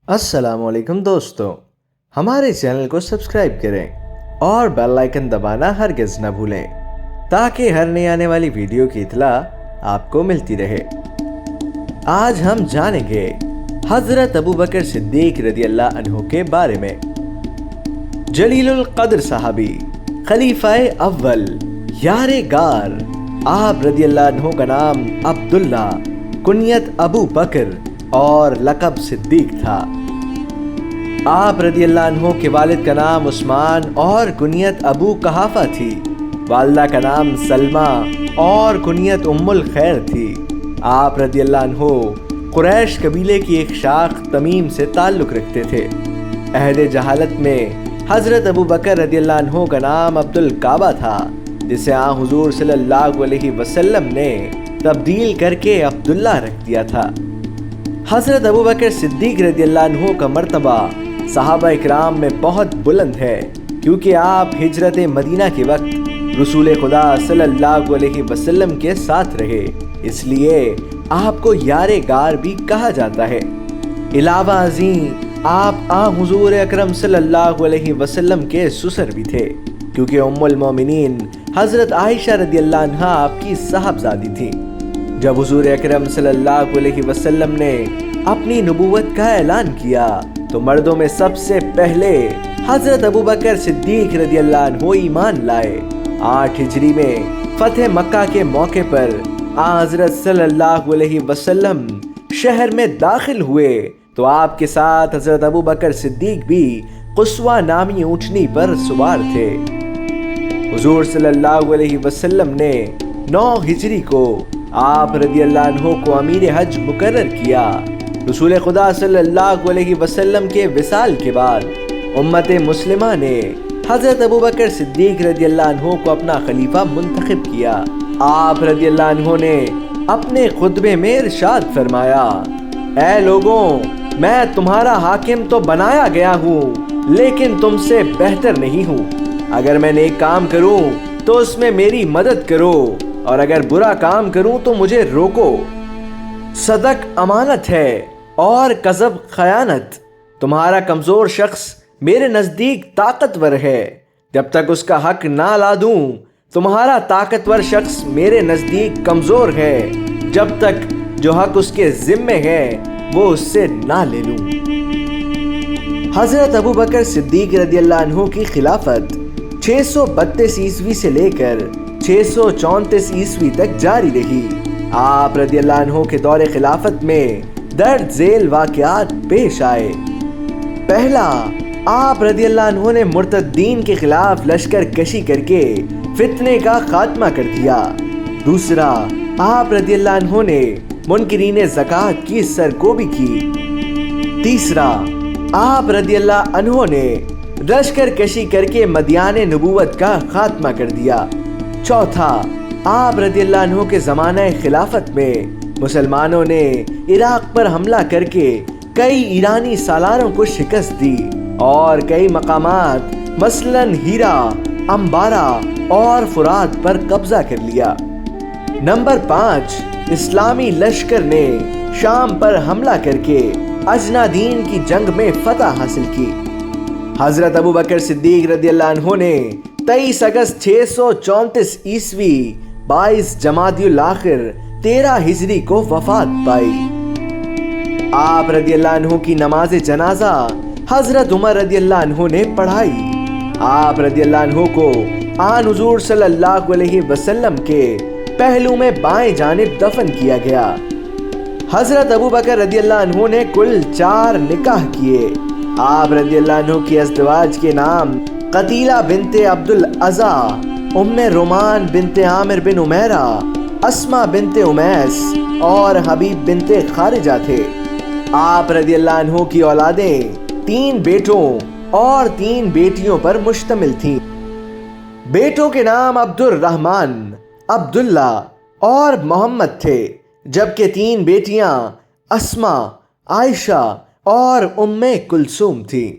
السلام علیکم دوستو، ہمارے چینل کو سبسکرائب کریں اور بیل آئیکن دبانا ہرگز نہ بھولیں تاکہ ہر نئی آنے والی ویڈیو کی اطلاع آپ کو ملتی رہے۔ آج ہم جانیں گے حضرت ابوبکر صدیق رضی اللہ عنہ کے بارے میں۔ جلیل القدر صحابی، خلیفہ اول، یار غار، آپ رضی اللہ عنہ کا نام عبداللہ، کنیت ابو بکر اور لقب صدیق تھا۔ آپ رضی اللہ عنہ کے والد کا نام عثمان اور کنیت ابو قحافہ تھی۔ والدہ کا نام سلمہ اور کنیت ام الخیر تھی۔ آپ رضی اللہ عنہ قریش قبیلے کی ایک شاخ تمیم سے تعلق رکھتے تھے۔ عہد جہالت میں حضرت ابوبکر رضی اللہ عنہ کا نام عبد الکعبہ تھا، جسے حضور صلی اللہ علیہ وسلم نے تبدیل کر کے عبداللہ رکھ دیا تھا۔ حضرت ابوبکر صدیق رضی اللہ عنہ کا مرتبہ صحابہ اکرام میں بہت بلند ہے، کیونکہ آپ ہجرت مدینہ کے وقت رسول خدا صلی اللہ علیہ وسلم کے ساتھ رہے، اس لیے آپ کو یار غار بھی کہا جاتا ہے۔ علاوہ ازیں آپ حضور اکرم صلی اللہ علیہ وسلم کے سسر بھی تھے، کیونکہ ام المومنین حضرت عائشہ رضی اللہ عنہا آپ کی صاحبزادی تھی۔ جب حضور اکرم صلی اللہ علیہ وسلم نے اپنی نبوت کا اعلان کیا تو مردوں میں سب سے پہلے حضرت ابوبکر صدیق رضی اللہ عنہ ایمان لائے۔ 8 ہجری میں فتح مکہ کے موقع پر حضرت صلی اللہ علیہ وسلم شہر میں داخل ہوئے تو آپ کے ساتھ حضرت ابوبکر صدیق بھی قصوہ نامی اونٹنی پر سوار تھے۔ حضور صلی اللہ علیہ وسلم نے 9 ہجری کو آپ رضی اللہ عنہ کو امیر حج مقرر کیا۔ رسول خدا صلی اللہ علیہ وسلم کے وصال کے بعد امت مسلمہ نے حضرت ابوبکر صدیق رضی اللہ عنہ کو اپنا خلیفہ منتخب کیا۔ آپ رضی اللہ عنہ نے اپنے خطبے میں ارشاد فرمایا، اے لوگوں، میں تمہارا حاکم تو بنایا گیا ہوں، لیکن تم سے بہتر نہیں ہوں۔ اگر میں نیک کام کروں تو اس میں میری مدد کرو، اور اگر برا کام کروں تو مجھے روکو۔ صدق امانت ہے اور کذب خیانت۔ تمہارا کمزور شخص میرے نزدیک طاقتور ہے، جب تک اس کا حق نہ لا دوں۔ تمہارا طاقتور شخص میرے نزدیک کمزور ہے، جب تک جو حق اس کے ذمے ہے وہ اس سے نہ لے لوں۔ حضرت ابوبکر صدیق رضی اللہ عنہ کی خلافت 632 عیسوی سے لے کر 634 عیسوی تک جاری رہی۔ آپ رضی اللہ عنہ کے دور خلافت میں درج ذیل واقعات پیش آئے۔ پہلا، آپ رضی اللہ عنہ نے مرتدین کے خلاف لشکر کشی کر کے فتنے کا خاتمہ کر دیا۔ دوسرا، آپ رضی اللہ عنہ نے منکرین زکوٰۃ کی سرکوبی کی۔ تیسرا، آپ رضی اللہ عنہ نے لشکر کشی کر کے مدیان نبوت کا خاتمہ کر دیا۔ چوتھا، آپ رضی اللہ عنہ کے زمانہ خلافت میں مسلمانوں نے عراق پر حملہ کر کے کئی ایرانی سالاروں کو شکست دی اور کئی مقامات مثلاً ہیرا، امبارہ اور فرات پر قبضہ کر لیا۔ نمبر 5، اسلامی لشکر نے شام پر حملہ کر کے اجنادین کی جنگ میں فتح حاصل کی۔ حضرت ابوبکر صدیق رضی اللہ عنہ نے 23 اگست 634 عیسوی 22 جمادی الاخر 13 ہجری کو وفات پائی۔ آپ رضی اللہ عنہ کی نماز جنازہ حضرت عمر رضی اللہ عنہ نے پڑھائی۔ آپ رضی اللہ عنہ کو حضور صلی اللہ علیہ وسلم کے پہلو میں بائیں جانب دفن کیا گیا۔ حضرت ابوبکر رضی اللہ عنہ نے کل 4 نکاح کیے۔ آپ رضی اللہ عنہ کی ازدواج کے نام قتیلہ بنت عبد العزا، ام رومان بنت عامر بن عمیرہ، اسما بنت امیس اور حبیب بنت خارجہ تھے۔ آپ رضی اللہ عنہ کی اولادیں 3 بیٹوں اور 3 بیٹیوں پر مشتمل تھیں۔ بیٹوں کے نام عبد الرحمن، عبداللہ اور محمد تھے، جبکہ 3 بیٹیاں اسما، عائشہ اور ام کلثوم تھیں۔